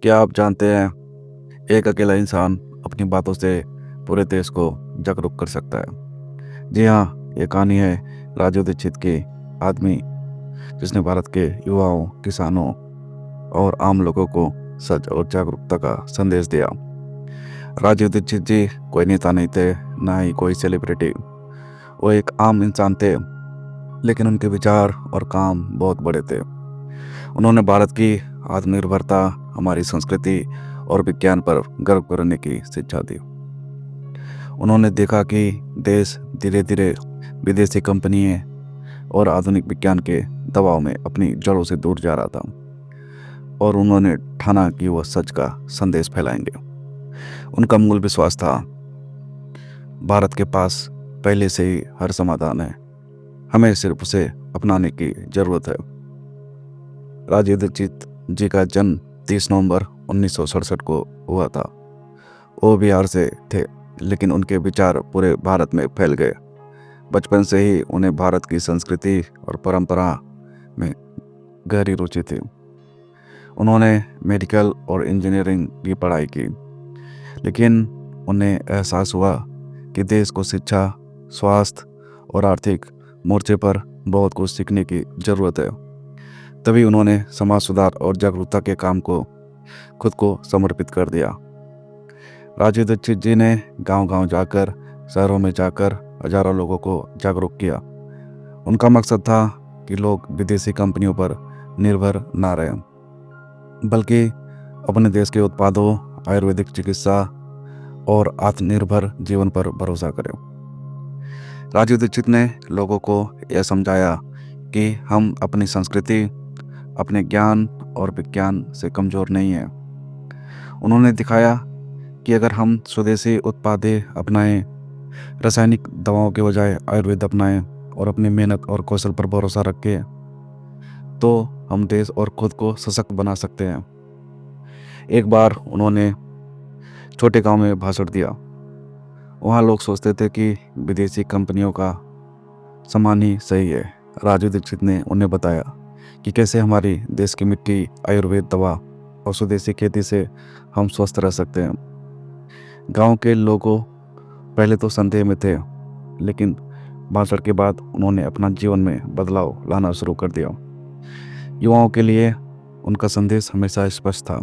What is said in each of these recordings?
क्या आप जानते हैं, एक अकेला इंसान अपनी बातों से पूरे देश को जागरूक कर सकता है। जी हाँ, ये कहानी है राजीव दीक्षित की आदमी, जिसने भारत के युवाओं, किसानों और आम लोगों को सच और जागरूकता का संदेश दिया। राजीव दीक्षित जी कोई नेता नहीं थे, ना ही कोई सेलिब्रिटी। वो एक आम इंसान थे, लेकिन उनके विचार और काम बहुत बड़े थे। उन्होंने भारत की आत्मनिर्भरता, हमारी संस्कृति और विज्ञान पर गर्व करने की शिक्षा दी। उन्होंने देखा कि देश धीरे धीरे विदेशी कंपनियों और आधुनिक विज्ञान के दबाव में अपनी जड़ों से दूर जा रहा था, और उन्होंने ठाना कि वह सच का संदेश फैलाएंगे। उनका मूल विश्वास था, भारत के पास पहले से ही हर समाधान है, हमें सिर्फ उसे अपनाने की जरूरत है। राजीव दीक्षित जी का जन्म 30 नवंबर 1967 को हुआ था। वो बिहार से थे, लेकिन उनके विचार पूरे भारत में फैल गए। बचपन से ही उन्हें भारत की संस्कृति और परंपरा में गहरी रुचि थी। उन्होंने मेडिकल और इंजीनियरिंग की पढ़ाई की, लेकिन उन्हें एहसास हुआ कि देश को शिक्षा, स्वास्थ्य और आर्थिक मोर्चे पर बहुत कुछ सीखने की जरूरत है। तभी उन्होंने समाज सुधार और जागरूकता के काम को खुद को समर्पित कर दिया। राजीव दीक्षित जी ने गांव-गांव जाकर, शहरों में जाकर हजारों लोगों को जागरूक किया। उनका मकसद था कि लोग विदेशी कंपनियों पर निर्भर ना रहें, बल्कि अपने देश के उत्पादों, आयुर्वेदिक चिकित्सा और आत्मनिर्भर जीवन पर भरोसा करें। राजीव दीक्षित ने लोगों को यह समझाया कि हम अपनी संस्कृति, अपने ज्ञान और विज्ञान से कमज़ोर नहीं हैं। उन्होंने दिखाया कि अगर हम स्वदेशी उत्पादें अपनाएं, रासायनिक दवाओं के बजाय आयुर्वेद अपनाएं और अपनी मेहनत और कौशल पर भरोसा रखें, तो हम देश और खुद को सशक्त बना सकते हैं। एक बार उन्होंने छोटे गांव में भाषण दिया। वहाँ लोग सोचते थे कि विदेशी कंपनियों का सामान ही सही है। राजीव दीक्षित ने उन्हें बताया कि कैसे हमारी देश की मिट्टी, आयुर्वेद दवा और स्वदेशी खेती से हम स्वस्थ रह सकते हैं। गांव के लोगों पहले तो संदेह में थे, लेकिन भाषण के बाद उन्होंने अपना जीवन में बदलाव लाना शुरू कर दिया। युवाओं के लिए उनका संदेश हमेशा स्पष्ट था,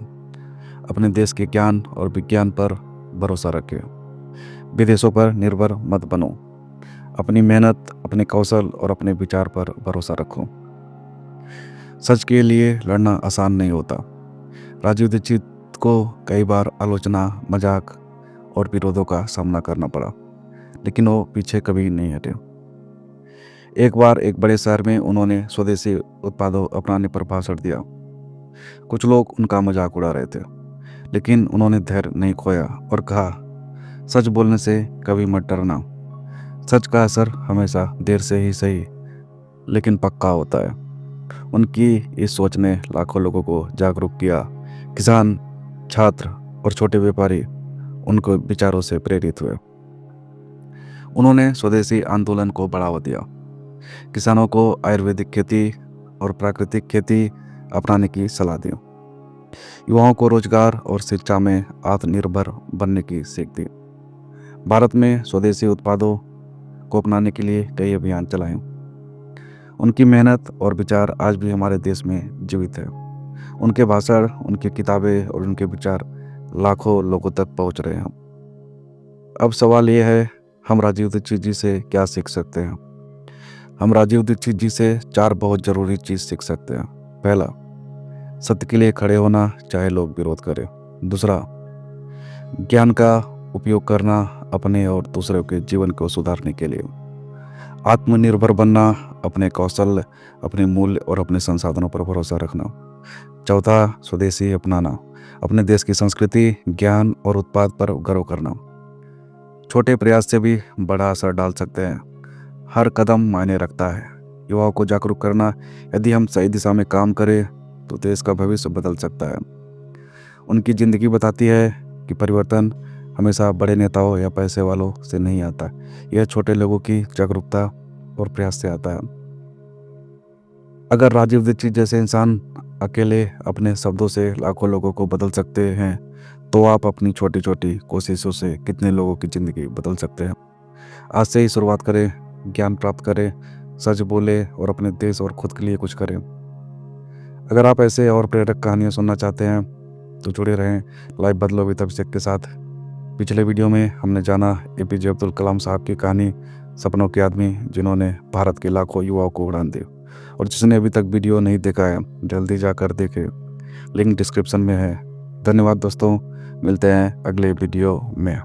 अपने देश के ज्ञान और विज्ञान पर भरोसा रखें, विदेशों पर निर्भर मत बनो, अपनी मेहनत, अपने कौशल और अपने विचार पर भरोसा रखो। सच के लिए लड़ना आसान नहीं होता। राजीव दीक्षित को कई बार आलोचना, मजाक और विरोधों का सामना करना पड़ा, लेकिन वो पीछे कभी नहीं हटे। एक बार एक बड़े शहर में उन्होंने स्वदेशी उत्पादों अपनाने पर भाषण दिया। कुछ लोग उनका मजाक उड़ा रहे थे, लेकिन उन्होंने धैर्य नहीं खोया और कहा, सच बोलने से कभी मत डरना। सच का असर हमेशा देर से ही सही, लेकिन पक्का होता है। उनकी इस सोच ने लाखों लोगों को जागरूक किया। किसान, छात्र और छोटे व्यापारी उनको विचारों से प्रेरित हुए। उन्होंने स्वदेशी आंदोलन को बढ़ावा दिया, किसानों को आयुर्वेदिक खेती और प्राकृतिक खेती अपनाने की सलाह दी, युवाओं को रोजगार और शिक्षा में आत्मनिर्भर बनने की सीख दी। भारत में स्वदेशी उत्पादों को अपनाने के लिए कई अभियान चलाए। उनकी मेहनत और विचार आज भी हमारे देश में जीवित है। उनके भाषण, उनकी किताबें और उनके विचार लाखों लोगों तक पहुंच रहे हैं। अब सवाल यह है, हम राजीव दीक्षित जी से क्या सीख सकते हैं? हम राजीव दीक्षित जी से 4 बहुत ज़रूरी चीज़ सीख सकते हैं। पहला, सत्य के लिए खड़े होना, चाहे लोग विरोध करें। दूसरा, ज्ञान का उपयोग करना अपने और दूसरों के जीवन को सुधारने के लिए। आत्मनिर्भर बनना, अपने कौशल, अपने मूल्य और अपने संसाधनों पर भरोसा रखना। चौथा, स्वदेशी अपनाना, अपने देश की संस्कृति, ज्ञान और उत्पाद पर गर्व करना। छोटे प्रयास से भी बड़ा असर डाल सकते हैं। हर कदम मायने रखता है। युवाओं को जागरूक करना, यदि हम सही दिशा में काम करें तो देश का भविष्य बदल सकता है। उनकी ज़िंदगी बताती है कि परिवर्तन हमेशा बड़े नेताओं या पैसे वालों से नहीं आता, यह छोटे लोगों की जागरूकता और प्रयास से आता है। अगर राजीव दीक्षित जैसे इंसान अकेले अपने शब्दों से लाखों लोगों को बदल सकते हैं, तो आप अपनी छोटी छोटी कोशिशों से कितने लोगों की ज़िंदगी बदल सकते हैं। आज से ही शुरुआत करें, ज्ञान प्राप्त करें, सच बोले और अपने देश और खुद के लिए कुछ करें। अगर आप ऐसे और प्रेरक कहानियाँ सुनना चाहते हैं तो जुड़े रहें लाइव बदलो विद अभिषेक के साथ। पिछले वीडियो में हमने जाना एपीजे अब्दुल कलाम साहब की कहानी, सपनों के आदमी जिन्होंने भारत के लाखों युवाओं को उड़ान दी। और जिसने अभी तक वीडियो नहीं देखा है जल्दी जाकर देखें, लिंक डिस्क्रिप्शन में है। धन्यवाद दोस्तों, मिलते हैं अगले वीडियो में।